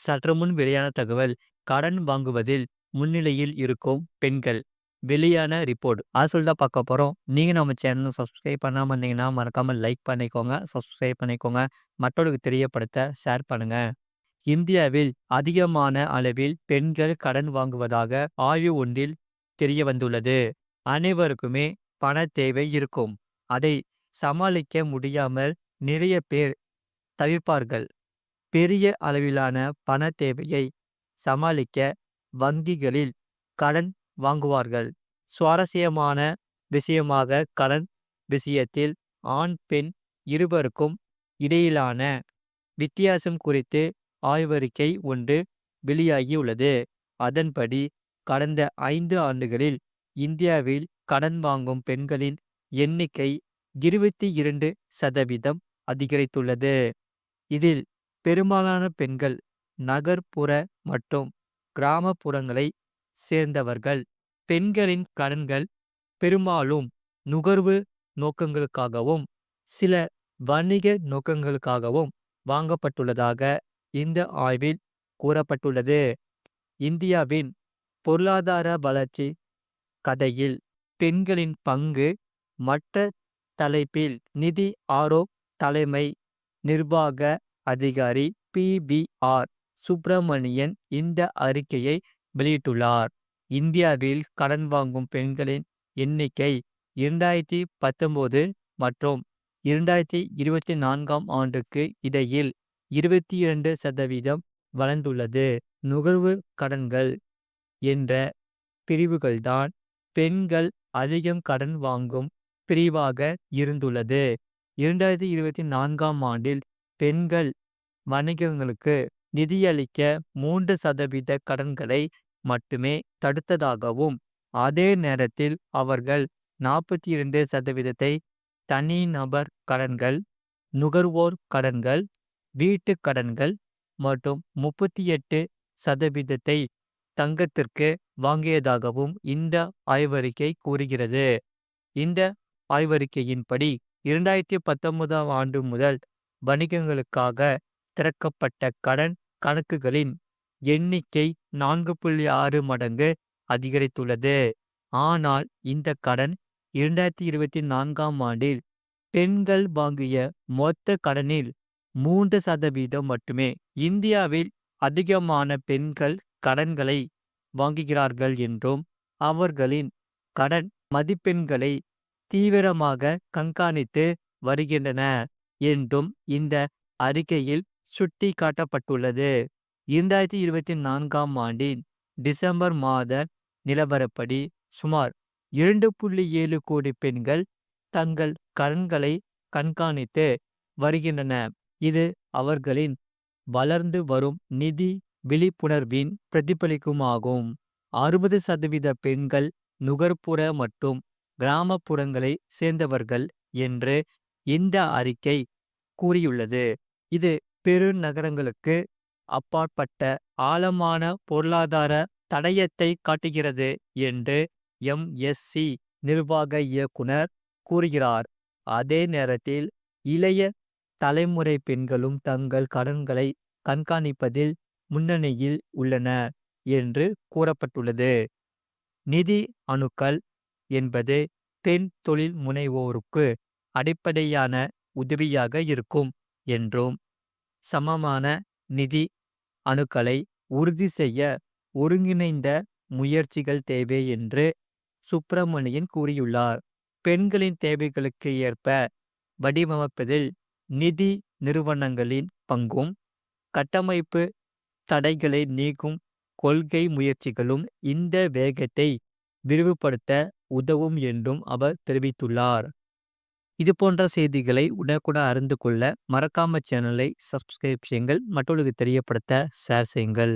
சற்று முன் வெளியான தகவல் கடன் வாங்குவதில் முன்னிலையில் இருக்கும் பெண்கள். வெளியான ரிப்போர்ட். தான் பார்க்க போறோம். நீங்க நம்ம சேனலை சப்ஸ்கிரைப் பண்ணாம இருந்தீங்கன்னா மறக்காம லைக் பண்ணிக்கோங்க, சப்ஸ்கிரைப் பண்ணிக்கோங்க. மற்றவர்களுக்கு தெரியப்படுத்த ஷேர் பண்ணுங்க. இந்தியாவில் அதிகமான அளவில் பெண்கள் கடன் வாங்குவதாக ஆய்வு ஒன்றில் தெரிய வந்துள்ளது. அனைவருக்குமே பண தேவை இருக்கும். அதை சமாளிக்க முடியாமல் நிறைய பேர் தவிர்ப்பார்கள். பெரிய அளவிலான பண தேவையை சமாளிக்க வங்கிகளில் கடன் வாங்குவார்கள். சுவாரஸ்யமான விஷயமாக கடன் விஷயத்தில் ஆண் பெண் இருவருக்கும் இடையிலான வித்தியாசம் குறித்து ஆய்வறிக்கை ஒன்று வெளியாகியுள்ளது. அதன்படி கடந்த 5 ஆண்டுகளில் இந்தியாவில் கடன் வாங்கும் பெண்களின் எண்ணிக்கை 22% அதிகரித்துள்ளது. இதில் பெரும்பாலான பெண்கள் நகர்ப்புற மற்றும் கிராமப்புறங்களை சேர்ந்தவர்கள். பெண்களின் கடன்கள் பெரும்பாலும் நுகர்வு நோக்கங்களுக்காகவும் சில வணிக நோக்கங்களுக்காகவும் வாங்கப்பட்டுள்ளதாக இந்த ஆய்வில் கூறப்பட்டுள்ளது. இந்தியாவின் பொருளாதார வளர்ச்சி கதையில் பெண்களின் பங்கு மற்ற தலைப்பில் நிதி ஆரோக் தலைமை நிர்வாக அதிகாரி PBR சுப்பிரமணியன் இந்த அறிக்கையை வெளியிட்டுள்ளார். இந்தியாவில் கடன் வாங்கும் பெண்களின் எண்ணிக்கை 2019 மற்றும் 2024ஆம் ஆண்டுக்கு இடையில் 22% வளர்ந்துள்ளது. நுகர்வு கடன்கள் என்ற பிரிவுகள்தான் பெண்கள் அதிகம் கடன் வாங்கும் பிரிவாக இருந்துள்ளது. 2024ஆம் ஆண்டில் பெண்கள் வணிகங்களுக்கு நிதியளிக்க 3% கடன்களை மட்டுமே தடுத்ததாகவும், அதே நேரத்தில் அவர்கள் 42% தனிநபர் கடன்கள், நுகர்வோர் கடன்கள், வீட்டுக் கடன்கள் மற்றும் 38% தங்கத்திற்கு வாங்கியதாகவும் இந்த ஆய்வறிக்கை கூறுகிறது. இந்த ஆய்வறிக்கையின்படி 2019ஆம் ஆண்டு முதல் வணிகங்களுக்காக திறக்கப்பட்ட கடன் கணக்குகளின் எண்ணிக்கை 4.6 மடங்கு அதிகரித்துள்ளது. ஆனால் இந்த கடன் 2024ஆம் ஆண்டில் பெண்கள் வாங்கிய மொத்த கடனில் 3% மட்டுமே. இந்தியாவில் அதிகமான பெண்கள் கடன்களை வாங்குகிறார்கள் என்றும் அவர்களின் கடன் மதிப்பெண்களை தீவிரமாக கண்காணித்து வருகின்றன என்றும் இந்த அறிக்கையில் சுட்டி காட்டப்பட்டுள்ளது. 2024ஆம் ஆண்டின் டிசம்பர் மாத நிலவரப்படி சுமார் 2.7 கோடி பெண்கள் தங்கள் கடன்களை கண்காணித்து வருகின்றன. இது அவர்களின் வளர்ந்து வரும் நிதி விழிப்புணர்வின் பிரதிபலிக்குமாகும். 60% பெண்கள் நுகர்ப்புற மற்றும் கிராமப்புறங்களை சேர்ந்தவர்கள் என்று இந்த அறிக்கை கூறியுள்ளது. இது பெருநகரங்களுக்கு அப்பாற்பட்ட ஆழமான பொருளாதார தடயத்தை காட்டுகிறது என்று MSC நிர்வாக இயக்குனர் கூறுகிறார். அதே நேரத்தில் இளைய தலைமுறை பெண்களும் தங்கள் கடன்களை கண்காணிப்பதில் முன்னணியில் உள்ளன என்று கூறப்பட்டுள்ளது. நிதி அணுக்கள் என்பது பெண் தொழில் முனைவோருக்கு அடிப்படையான உதவியாக இருக்கும் என்றும், சமமான நிதி அணுக்களை உறுதி செய்ய ஒருங்கிணைந்த முயற்சிகள் தேவை என்று சுப்பிரமணியன் கூறியுள்ளார். பெண்களின் தேவைகளுக்கு ஏற்ப வடிவமைப்பதில் நிதி நிறுவனங்களின் பங்கும், கட்டமைப்பு தடைகளை நீக்கும் கொள்கை முயற்சிகளும் இந்த வேகத்தை விரிவுபடுத்த உதவும் என்றும் அவர் தெரிவித்துள்ளார். இது போன்ற செய்திகளை உடனுக்குடன் அறிந்து கொள்ள மறக்காம சேனலை சப்ஸ்கிரைப் செய்யுங்கள். மற்றவர்களுக்கு தெரியப்படுத்த ஷேர் செய்யுங்கள்.